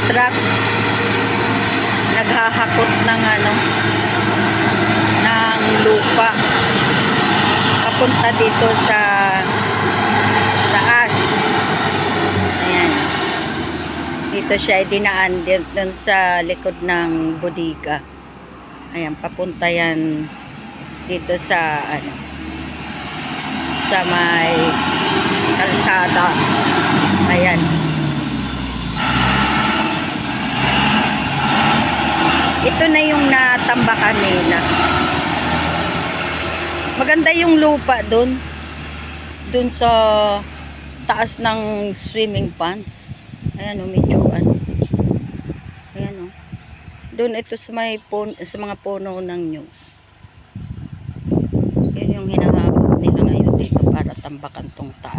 truck naghahakot ng ng lupa papunta dito sa taas. Ayan, dito siya dinaan dun sa likod ng bodega. Ayan, papunta yan dito sa sa may kalsada. Ayan. Ito na yung natambakan nila. Maganda yung lupa dun sa taas ng swimming ponds. Ayan, medyo ayan, doon ito sa may sa mga puno ng nyug. Yan yung hinahakot nila ngayon dito para tambakan tong taas.